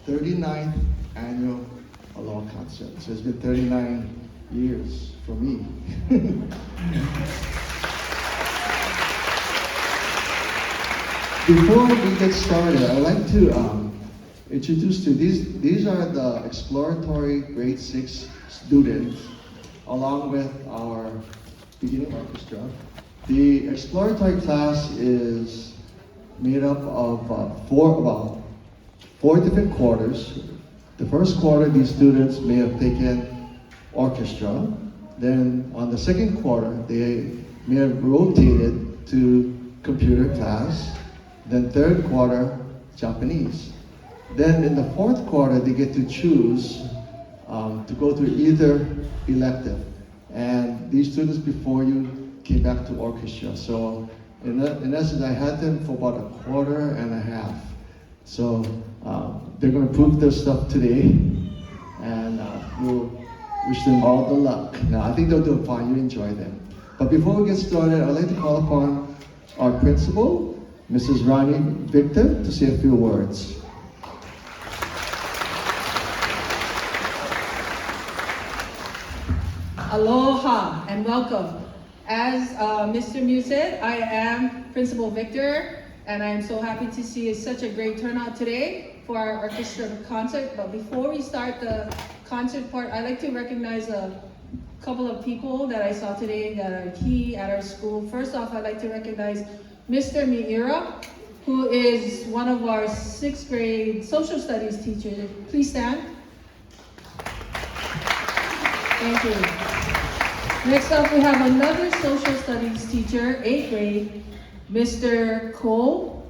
39th annual Aloha Concert. So it's been 39 years for me. Before we get started, I'd like to introduce you. These are the exploratory grade 6 students, along with our beginning orchestra. The exploratory class is made up of four different quarters. The first quarter, these students may have taken orchestra. Then on the second quarter, they may have rotated to computer class. Then third quarter, Japanese. Then in the fourth quarter, they get to choose to go to either elective. And these students before you came back to orchestra. So in essence, I had them for about a quarter and a half. So they're going to prove their stuff today, and we'll wish them all the luck. Now, I think they'll do fine. You enjoy them. But before we get started, I'd like to call upon our principal, Mrs. Ronnie Victor, to say a few words. Aloha and welcome. As Mr. Mew said, I am Principal Victor, and I am so happy to see such a great turnout today for our orchestra concert. But before we start the concert part, I'd like to recognize a couple of people that I saw today that are key at our school. First off, I'd like to recognize Mr. Miura, who is one of our 6th grade social studies teachers. Please stand. Thank you. Next up, we have another social studies teacher, 8th grade, Mr. Cole.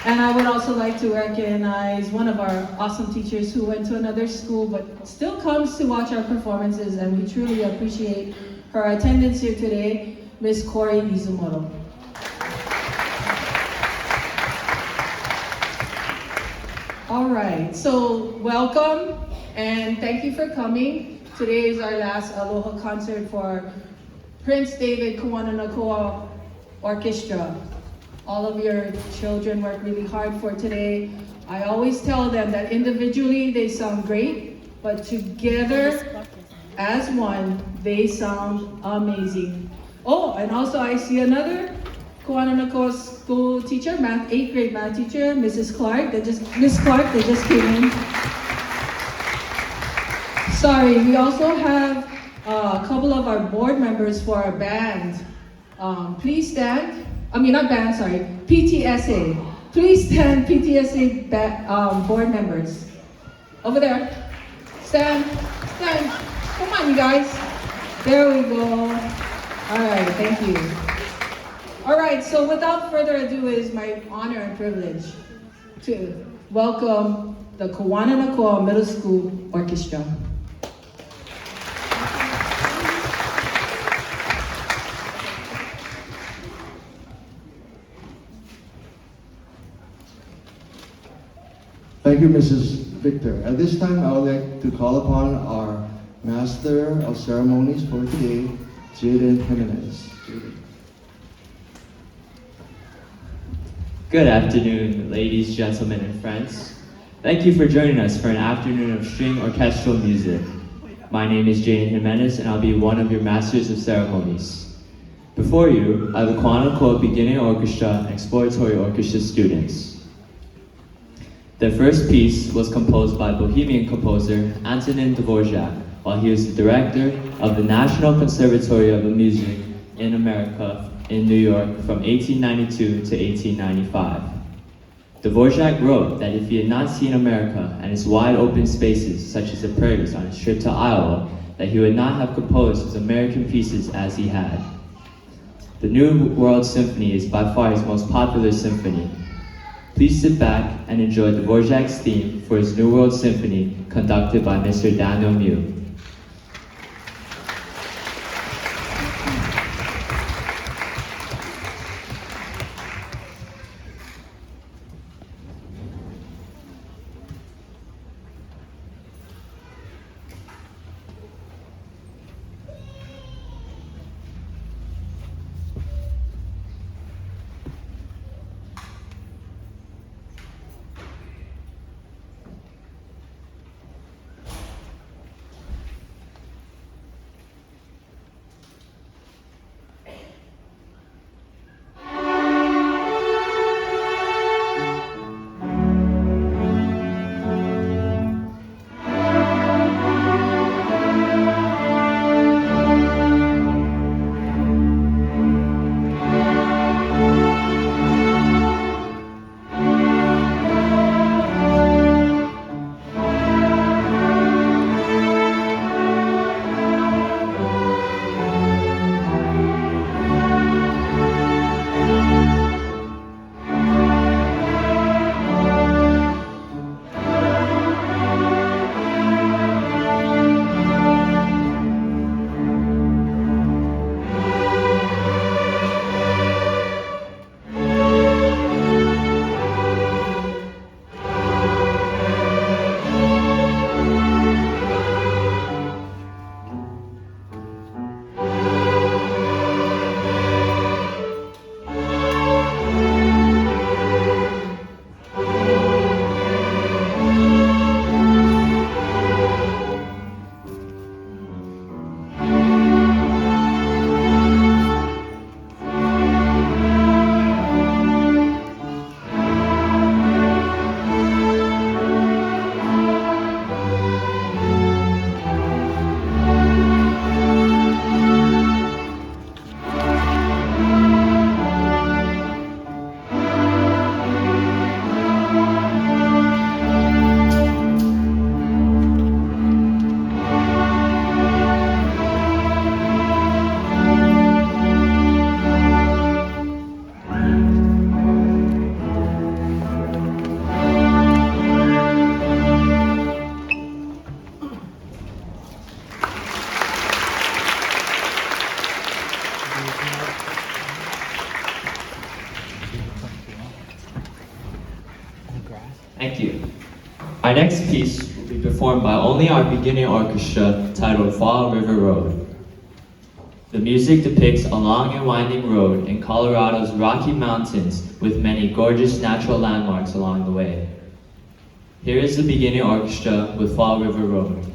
And I would also like to recognize one of our awesome teachers who went to another school but still comes to watch our performances, and we truly appreciate her attendance here today, Ms. Corey Mizumoto. All right, so welcome and thank you for coming. Today is our last Aloha concert for Prince David Kawananakoa Orchestra. All of your children worked really hard for today. I always tell them that individually they sound great, but together as one, they sound amazing. Oh, and also I see another Kawananakoa school teacher, 8th grade math teacher, Mrs. Clark, Miss Clark, that just came in. Sorry, we also have a couple of our board members for our band. Please stand. Not band, sorry, PTSA. Please stand, PTSA board members. Over there. Stand. Come on, you guys. There we go. All right, thank you. All right, so without further ado, it is my honor and privilege to welcome the Kawananakoa Middle School Orchestra. Thank you, Mrs. Victor. At this time, I would like to call upon our Master of Ceremonies for today, Jaden Jimenez. Jaden. Good afternoon, ladies, gentlemen, and friends. Thank you for joining us for an afternoon of string orchestral music. My name is Jaden Jimenez, and I'll be one of your Masters of Ceremonies. Before you are the Kawananakoa Beginning Orchestra and Exploratory Orchestra students. Their first piece was composed by Bohemian composer Antonin Dvorak while he was the director of the National Conservatory of Music in America in New York from 1892 to 1895. Dvorak wrote that if he had not seen America and its wide open spaces, such as the prairies on his trip to Iowa, that he would not have composed his American pieces as he had. The New World Symphony is by far his most popular symphony. Please sit back and enjoy Dvorak's theme for his New World Symphony, conducted by Mr. Daniel Mew. Thank you. Our next piece will be performed by only our beginning orchestra titled Fall River Road. The music depicts a long and winding road in Colorado's Rocky Mountains with many gorgeous natural landmarks along the way. Here is the beginning orchestra with Fall River Road.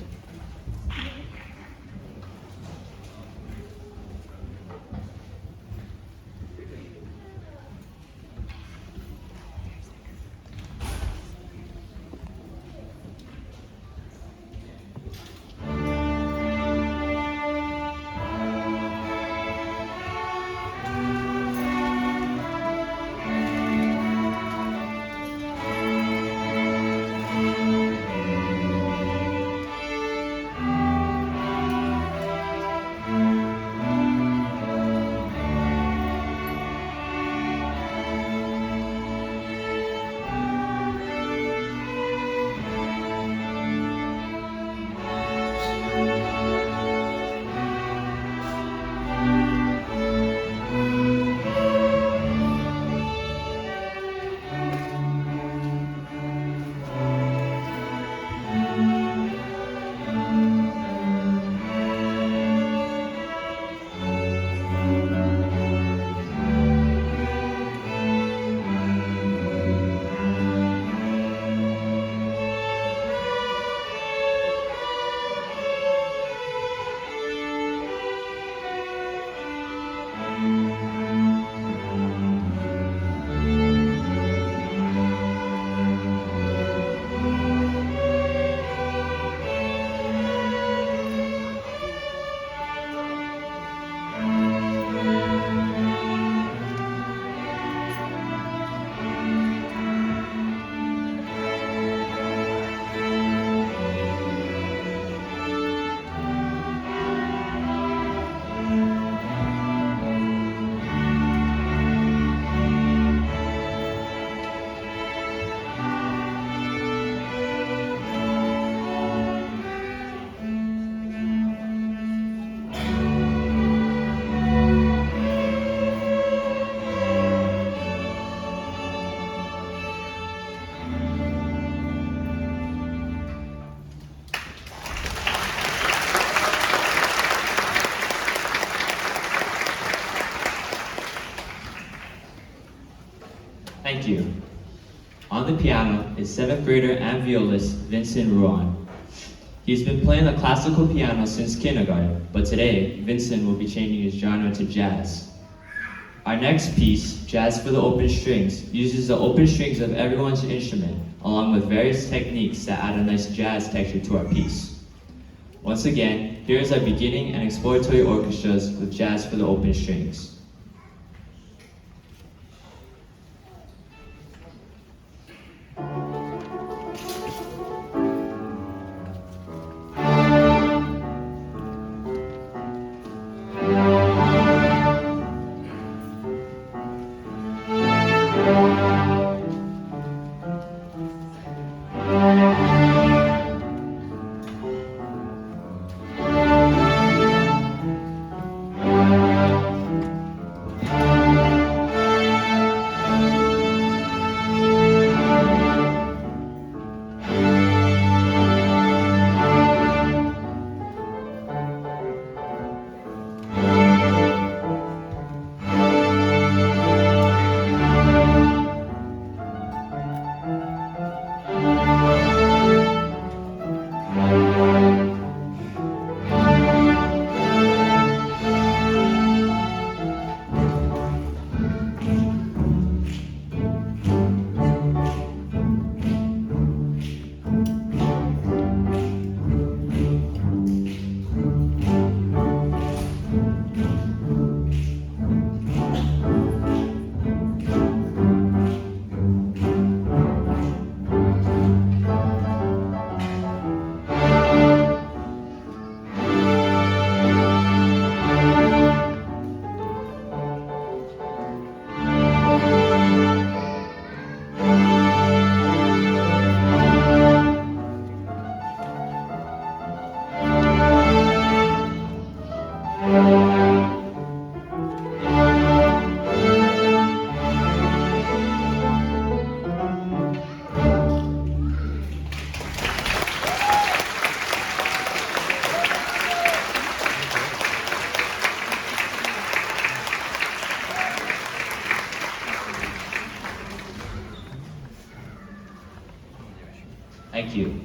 Thank you. On the piano is 7th grader and violist Vincent Ruan. He's been playing the classical piano since kindergarten, but today, Vincent will be changing his genre to jazz. Our next piece, Jazz for the Open Strings, uses the open strings of everyone's instrument, along with various techniques that add a nice jazz texture to our piece. Once again, here is our beginning and exploratory orchestras with Jazz for the Open Strings. Thank you.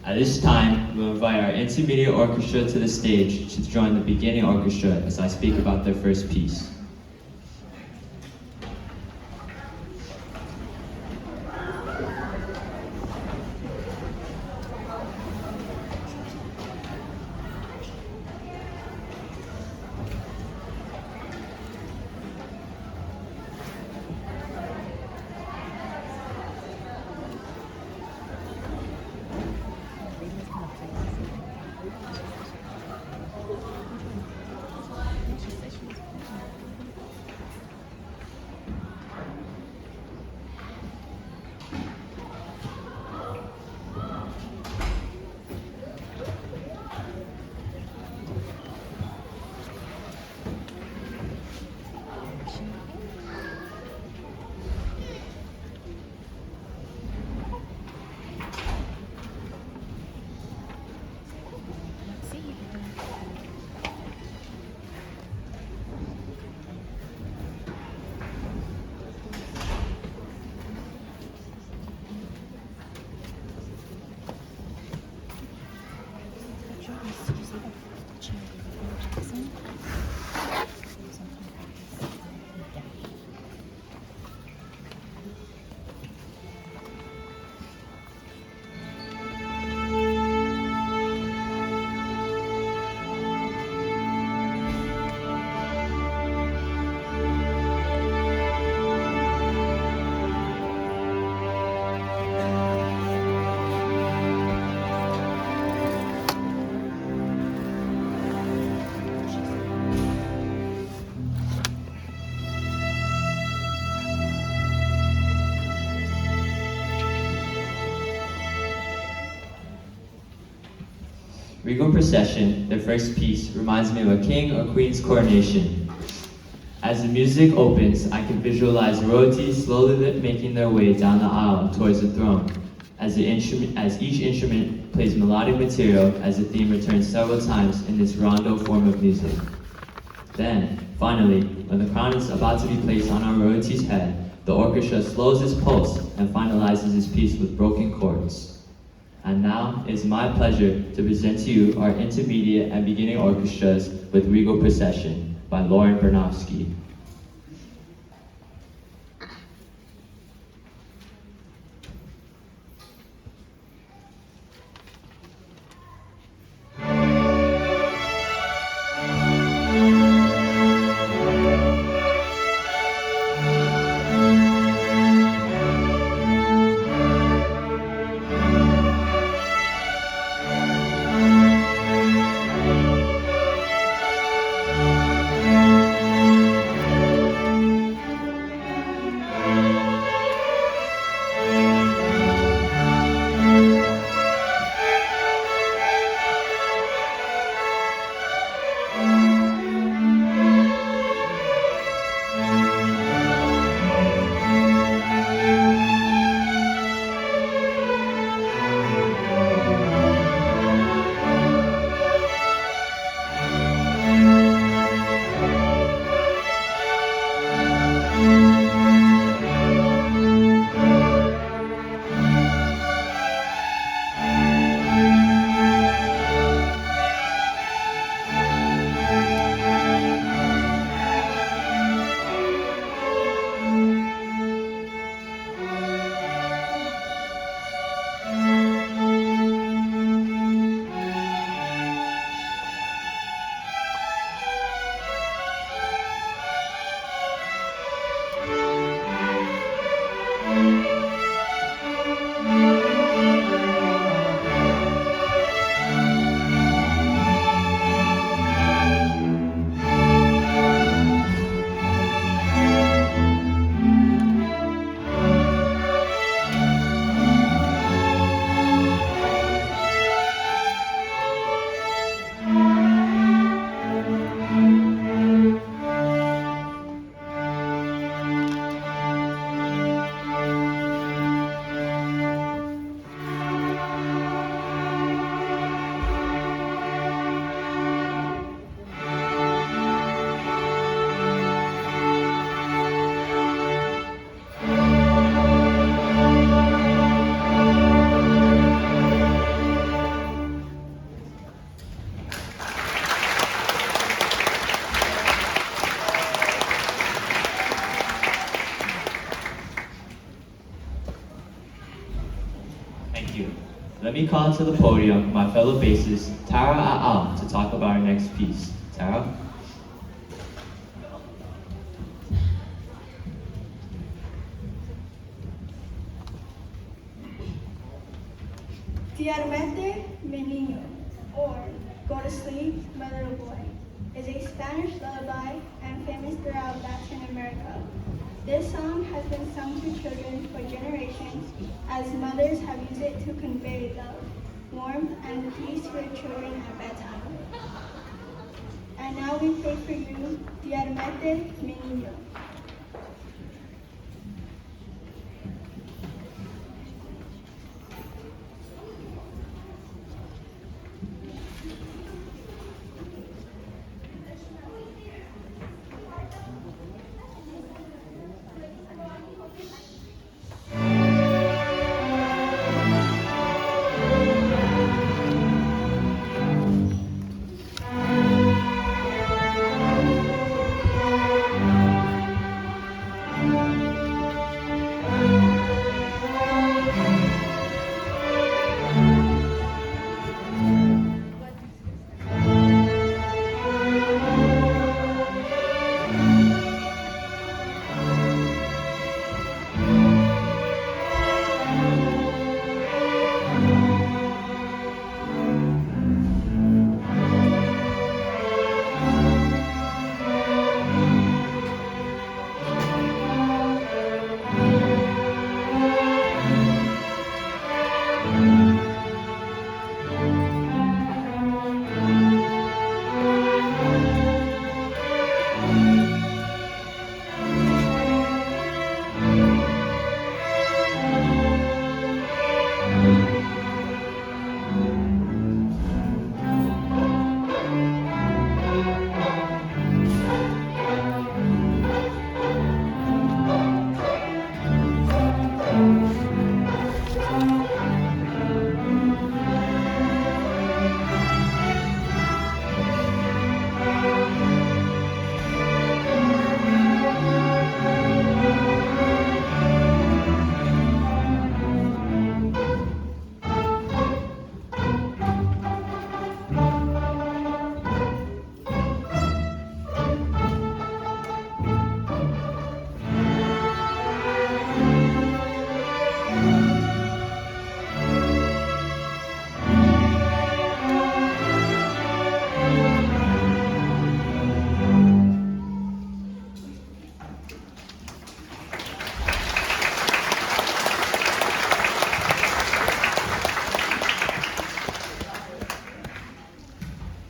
At this time, we'll invite our intermediate orchestra to the stage to join the beginning orchestra as I speak about their first piece. Regal Procession, their first piece, reminds me of a king or queen's coronation. As the music opens, I can visualize royalty slowly making their way down the aisle towards the throne, as each instrument plays melodic material as the theme returns several times in this rondo form of music. Then, finally, when the crown is about to be placed on our royalty's head, the orchestra slows its pulse and finalizes its piece with broken chords. And now, it is my pleasure to present to you our intermediate and beginning orchestras with Regal Procession by Lauren Bernofsky. Thank you. Let me call to the podium my fellow bassist, Tara A'al, to talk about our next piece. Tara? Duermete, mi niño, or Go to Sleep, My Little Boy, is a Spanish lullaby and famous throughout Latin America. This song has been sung to children for generations as mothers have used it to convey love, warmth, and peace for children at bedtime. And now we play for you, Duermete, mi niño.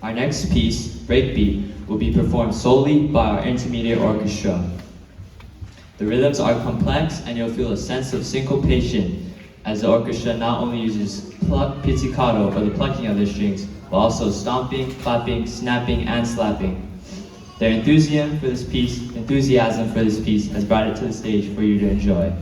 Our next piece, Breakbeat, will be performed solely by our intermediate orchestra. The rhythms are complex and you'll feel a sense of syncopation as the orchestra not only uses pizzicato or the plucking of the strings, but also stomping, clapping, snapping, and slapping. Their enthusiasm for this piece has brought it to the stage for you to enjoy.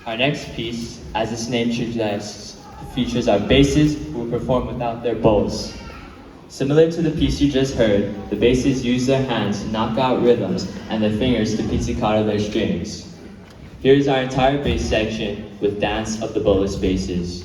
Our next piece, as its name suggests, features our basses who will perform without their bows. Similar to the piece you just heard, the basses use their hands to knock out rhythms and their fingers to pizzicato their strings. Here is our entire bass section with Dance of the Bowless Basses.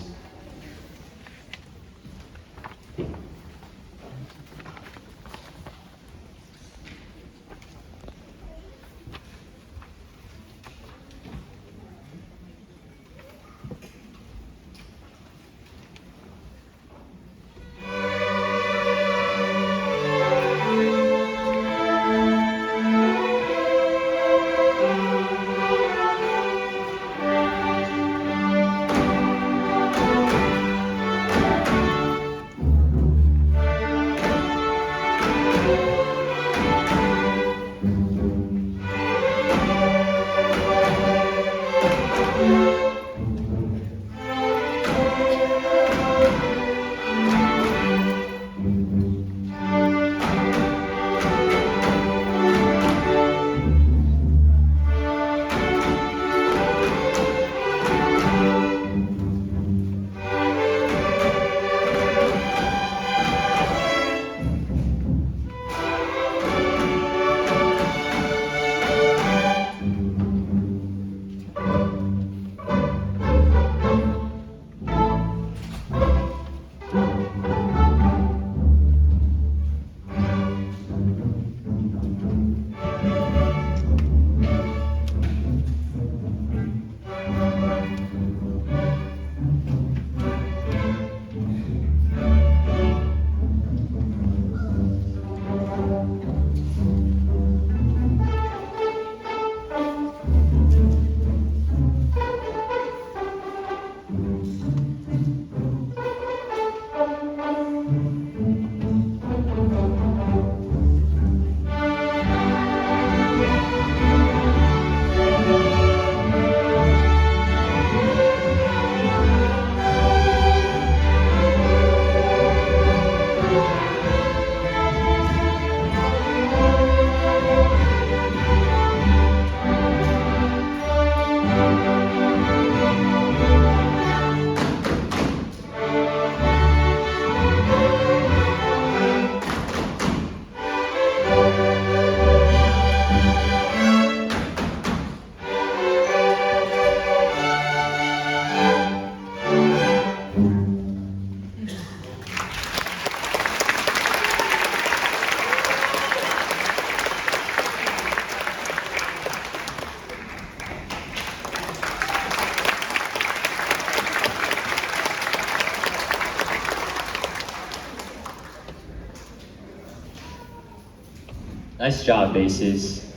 Nice job, basses.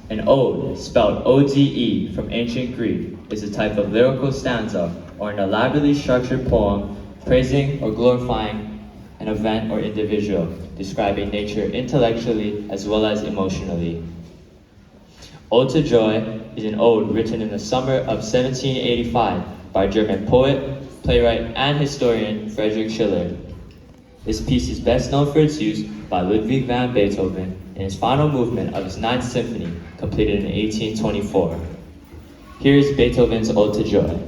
An ode, spelled O-D-E from ancient Greek, is a type of lyrical stanza or an elaborately structured poem praising or glorifying an event or individual, describing nature intellectually as well as emotionally. Ode to Joy is an ode written in the summer of 1785 by German poet, playwright, and historian Friedrich Schiller. This piece is best known for its use by Ludwig van Beethoven in his final movement of his Ninth Symphony, completed in 1824. Here is Beethoven's Ode to Joy.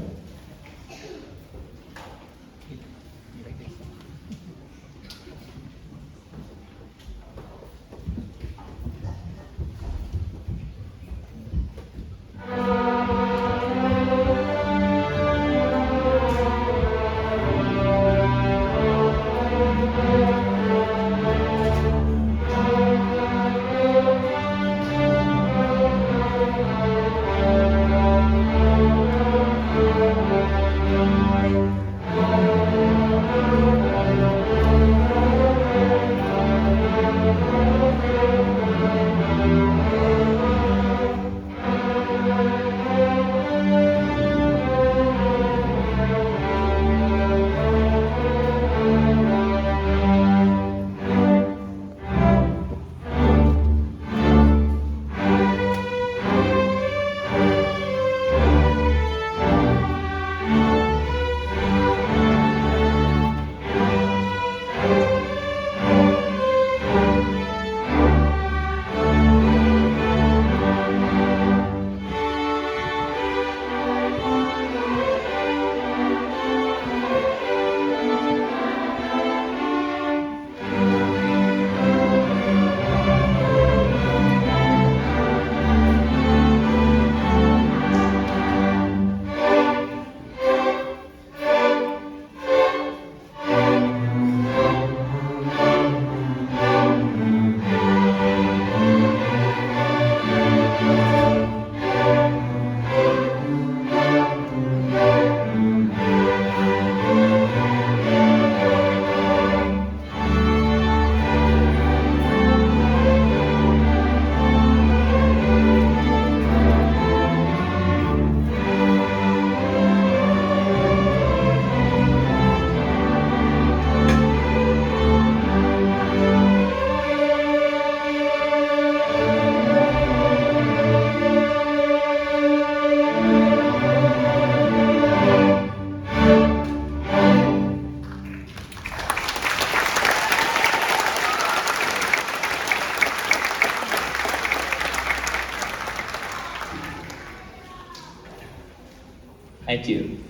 Thank you.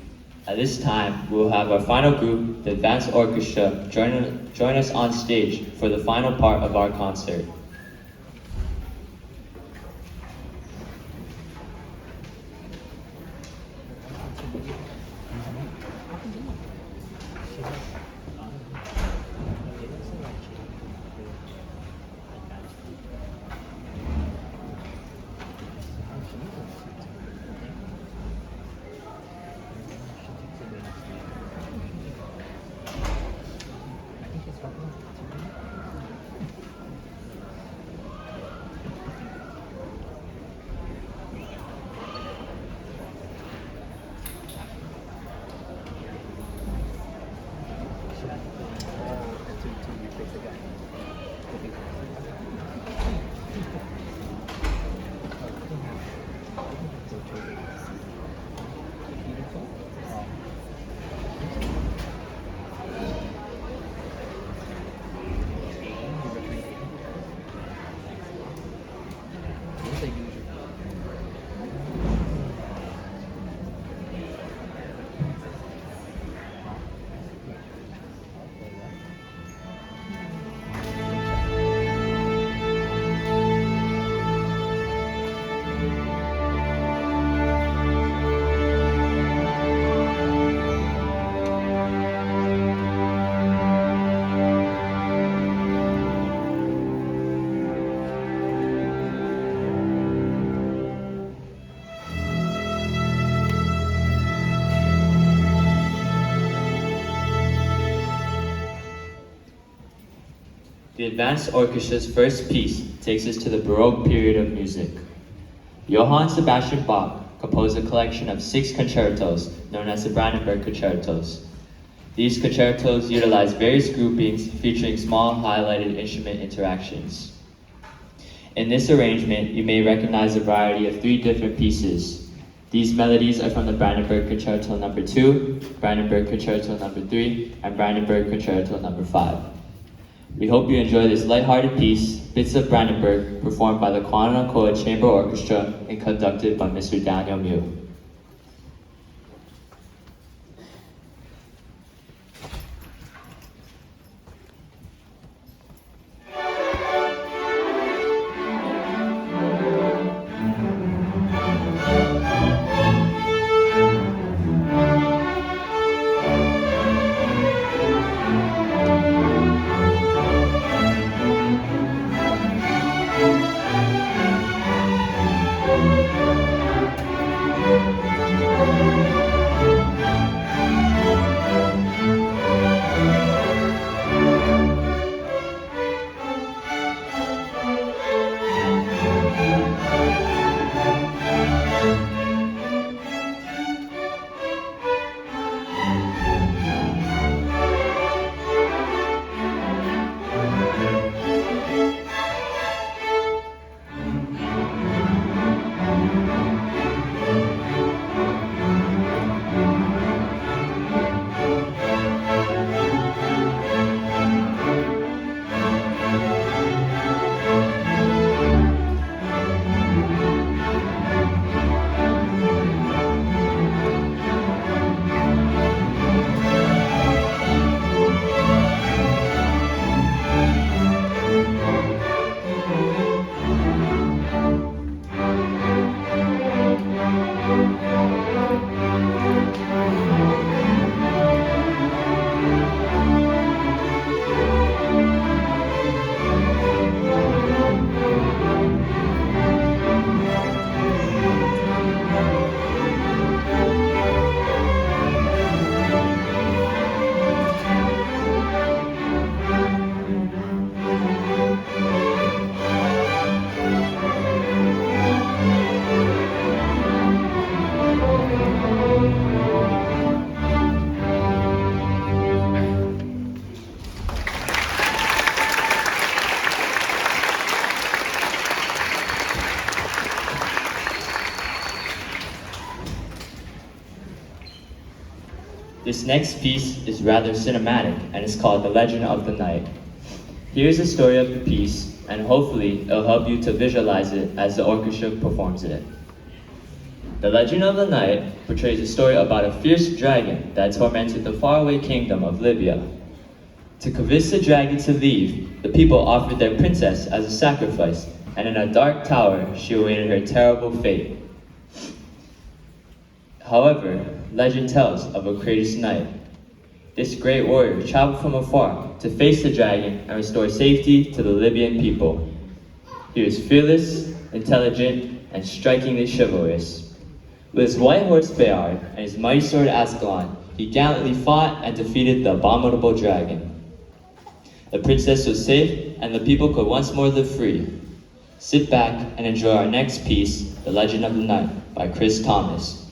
At this time, we will have our final group, the Advanced Orchestra, join us on stage for the final part of our concert. The Advanced Orchestra's first piece takes us to the Baroque period of music. Johann Sebastian Bach composed a collection of 6 concertos known as the Brandenburg Concertos. These concertos utilize various groupings featuring small highlighted instrument interactions. In this arrangement, you may recognize a variety of 3 different pieces. These melodies are from the Brandenburg Concerto No. 2, Brandenburg Concerto No. 3, and Brandenburg Concerto No. 5. We hope you enjoy this lighthearted piece, Bits of Brandenburg, performed by the Kwananakoa Chamber Orchestra and conducted by Mr. Daniel Mew. This next piece is rather cinematic and is called The Legend of the Night. Here's the story of the piece, and hopefully it'll help you to visualize it as the orchestra performs it. The Legend of the Night portrays a story about a fierce dragon that tormented the faraway kingdom of Libya. To convince the dragon to leave, the people offered their princess as a sacrifice, and in a dark tower, she awaited her terrible fate. However, legend tells of a courageous knight. This great warrior traveled from afar to face the dragon and restore safety to the Libyan people. He was fearless, intelligent, and strikingly chivalrous. With his white horse Bayard and his mighty sword Ascalon, he gallantly fought and defeated the abominable dragon. The princess was safe, and the people could once more live free. Sit back and enjoy our next piece, The Legend of the Night, by Chris Thomas.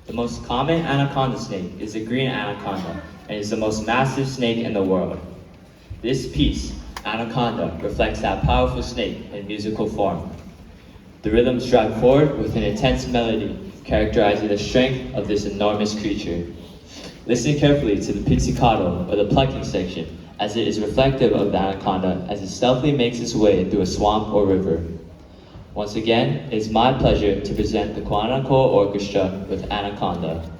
The most common anaconda snake is the green anaconda and is the most massive snake in the world. This piece, Anaconda, reflects that powerful snake in musical form. The rhythms drive forward with an intense melody, characterizing the strength of this enormous creature. Listen carefully to the pizzicato, or the plucking section, as it is reflective of the anaconda as it stealthily makes its way through a swamp or river. Once again, it is my pleasure to present the Koanako Orchestra with Anaconda.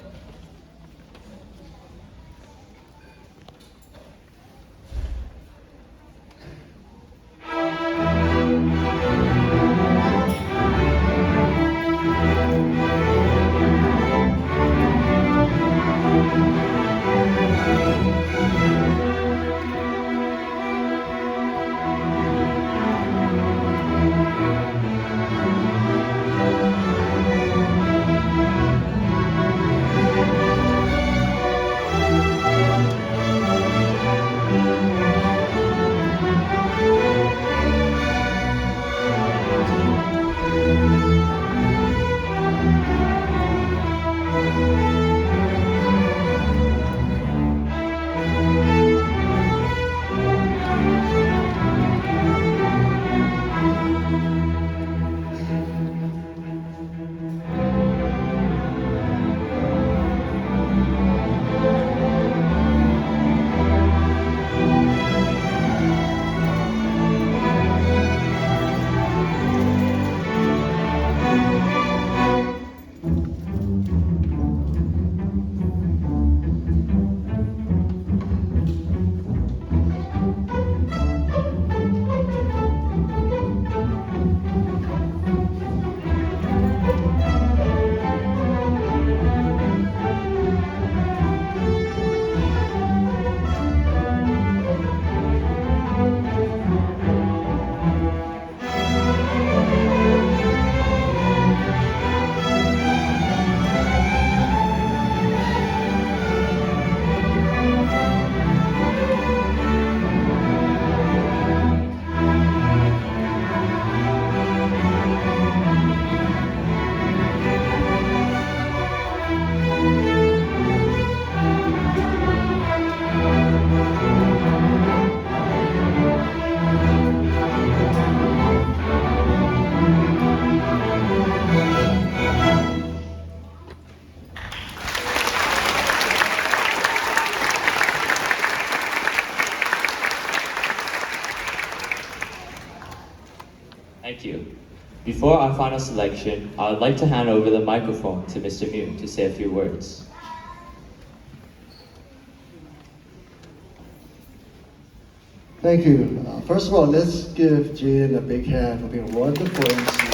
final selection, I would like to hand over the microphone to Mr. Mew to say a few words. Thank you. First of all, let's give Jaden a big hand for being a wonderful MC.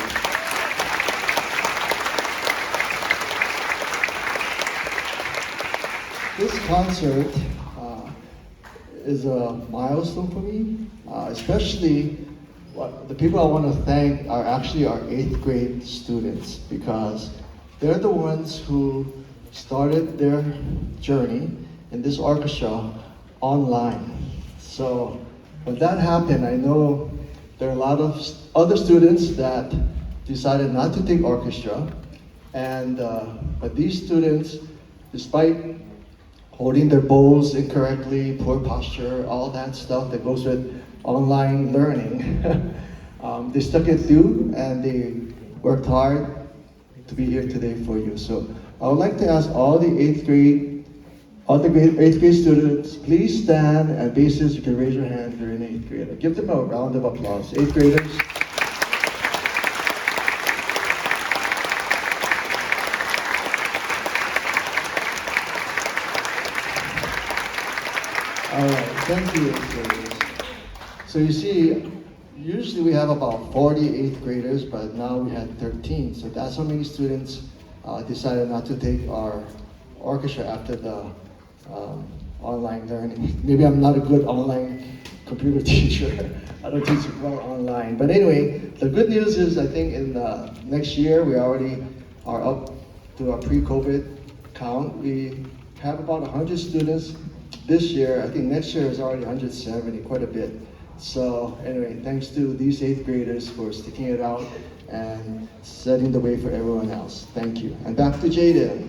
This concert is a milestone for me, especially the people I want to thank are actually our 8th grade students, because they're the ones who started their journey in this orchestra online. So when that happened, I know there are a lot of other students that decided not to take orchestra, and but these students, despite holding their bows incorrectly, poor posture, all that stuff that goes with online learning, they stuck it through and they worked hard to be here today for you. So I would like to ask all the 8th grade, students, please stand, and bassists, you can raise your hand if you're in 8th grade. Give them a round of applause. 8th graders. All right, thank you, 8th graders. So you see, usually we have about 40 8th graders, but now we had 13. So that's how many students decided not to take our orchestra after the online learning. Maybe I'm not a good online computer teacher. I don't teach well online. But anyway, the good news is I think in next year we already are up to our pre-COVID count. We have about 100 students this year. I think next year is already 170, quite a bit. So anyway, thanks to these 8th graders for sticking it out and setting the way for everyone else. Thank you. And back to Jaden.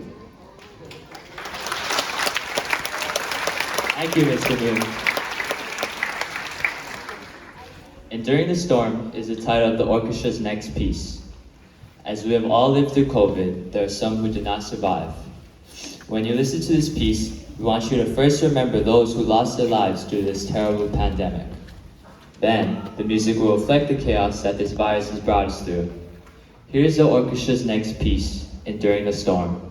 Thank you, Mr. Mew. Enduring the Storm is the title of the orchestra's next piece. As we have all lived through COVID, there are some who did not survive. When you listen to this piece, we want you to first remember those who lost their lives due to this terrible pandemic. Then, the music will reflect the chaos that this virus has brought us through. Here's the orchestra's next piece, Enduring the Storm.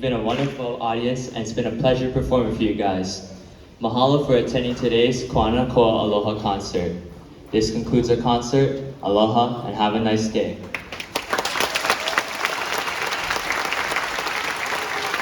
been a wonderful audience, and it's been a pleasure performing for you guys. Mahalo for attending today's Koana Koa Aloha concert. This concludes our concert. Aloha and have a nice day.